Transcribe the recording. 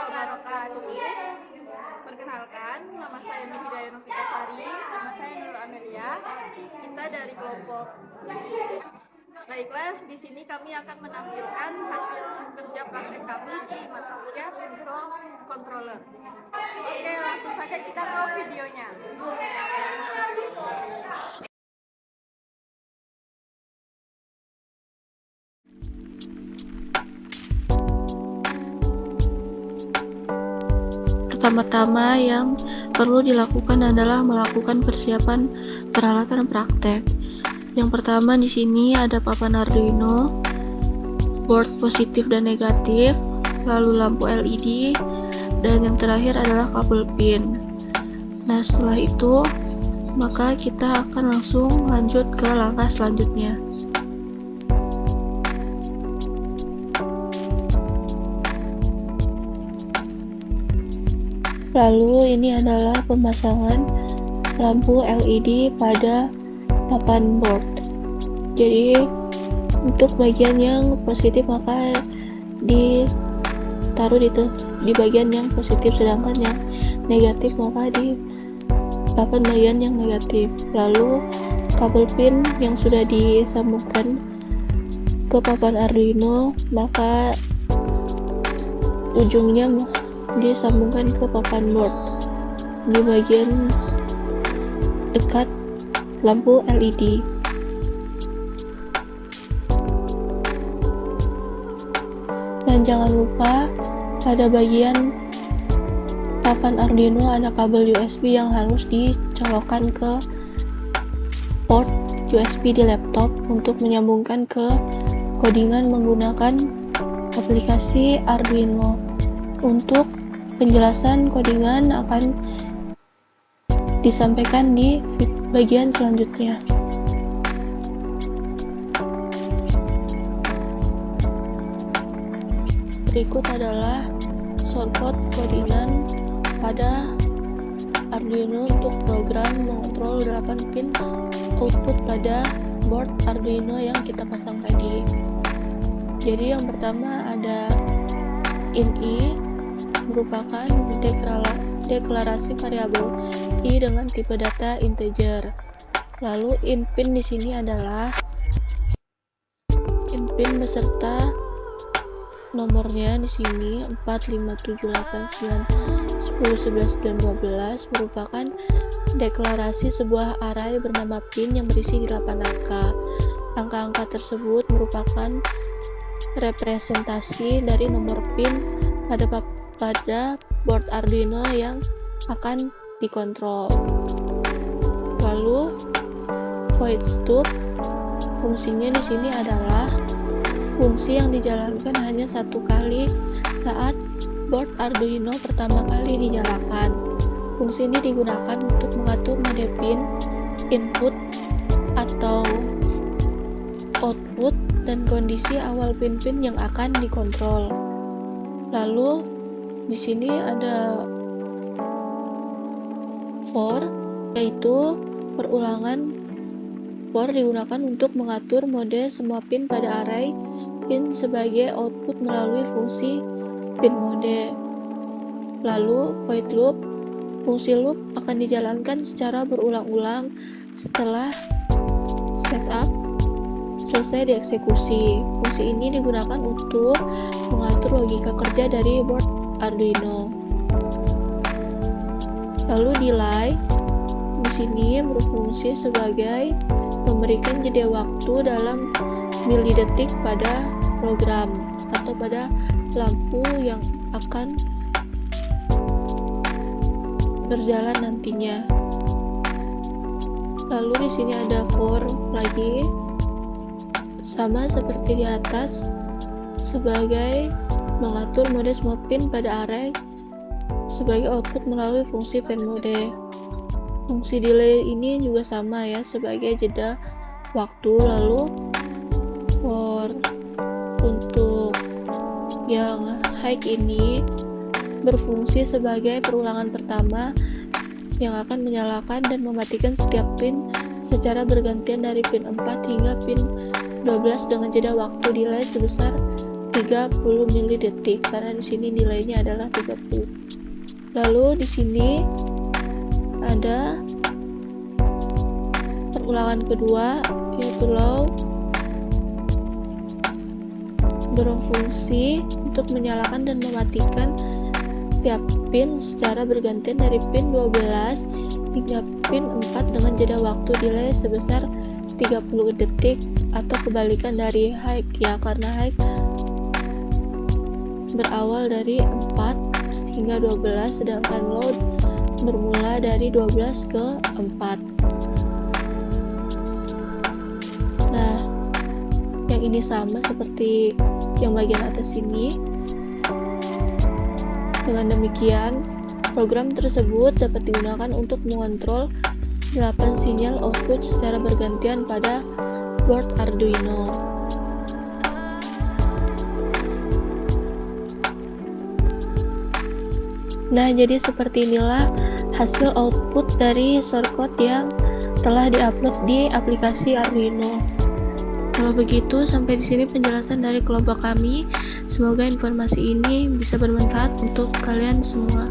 wabarakatuh. Perkenalkan, nama saya Nur Hidayah Novitasari. Nama saya Nur Amelia. Kita dari kelompok. Baiklah, di sini kami akan menampilkan hasil kerja praktek kami di mata kuliah microcontroller. Oke, langsung saja kita ke videonya. Pertama-tama yang perlu dilakukan adalah melakukan persiapan peralatan praktek. Yang pertama di sini ada papan Arduino, board positif dan negatif, lalu lampu LED, dan yang terakhir adalah kabel pin. Nah, setelah itu maka kita akan langsung lanjut ke langkah selanjutnya. Lalu ini adalah pemasangan lampu LED pada papan board. Jadi untuk bagian yang positif maka ditaruh di bagian yang positif, sedangkan yang negatif maka di papan bagian yang negatif. Lalu kabel pin yang sudah disambungkan ke papan Arduino maka ujungnya disambungkan ke papan board di bagian dekat lampu LED. Dan jangan lupa pada bagian papan Arduino ada kabel USB yang harus dicolokkan ke port USB di laptop untuk menyambungkan ke codingan menggunakan aplikasi Arduino. Untuk penjelasan codingan akan disampaikan di bagian selanjutnya. Berikut adalah shortcut codingan pada Arduino untuk program mengontrol 8 pin output pada board Arduino yang kita pasang tadi. Jadi yang pertama ada ini merupakan deklarasi variabel i dengan tipe data integer. Lalu inpin di sini adalah inpin beserta nomornya di sini 4, 5, 7, 8, 9, 10, 11, dan 12 merupakan deklarasi sebuah array bernama pin yang berisi 8 angka. Angka-angka tersebut merupakan representasi dari nomor pin pada board Arduino yang akan dikontrol. Lalu void stub fungsinya di sini adalah fungsi yang dijalankan hanya satu kali saat board Arduino pertama kali dinyalakan. Fungsi ini digunakan untuk mengatur mode pin, input atau output, dan kondisi awal pin-pin yang akan dikontrol. Lalu di sini ada for, yaitu perulangan for digunakan untuk mengatur mode semua pin pada array pin sebagai output melalui fungsi pin mode. Lalu void loop, fungsi loop akan dijalankan secara berulang-ulang setelah setup selesai dieksekusi. Fungsi ini digunakan untuk mengatur logika kerja dari board Arduino. Lalu delay di sini berfungsi sebagai memberikan jeda waktu dalam milidetik pada program atau pada lampu yang akan berjalan nantinya. Lalu di sini ada for lagi, sama seperti di atas, sebagai mengatur mode semua pin pada array sebagai output melalui fungsi pin mode. Fungsi delay ini juga sama ya, sebagai jeda waktu. Lalu for untuk yang high ini berfungsi sebagai perulangan pertama yang akan menyalakan dan mematikan setiap pin secara bergantian dari pin 4 hingga pin 12 dengan jeda waktu delay sebesar 30 milidetik karena di sini nilainya adalah 30. Lalu di sini ada perulangan kedua, yaitu low berfungsi untuk menyalakan dan mematikan setiap pin secara bergantian dari pin 12 hingga pin 4 dengan jeda waktu delay sebesar 30 detik, atau kebalikan dari high ya, karena high berawal dari 4 hingga 12 sedangkan low bermula dari 12 ke 4. Nah, yang ini sama seperti yang bagian atas ini. Dengan demikian, program tersebut dapat digunakan untuk mengontrol 8 sinyal output secara bergantian pada board Arduino. Nah, jadi seperti inilah hasil output dari shortcode yang telah diupload di aplikasi Arduino. Kalau begitu, sampai di sini penjelasan dari kelompok kami. Semoga informasi ini bisa bermanfaat untuk kalian semua.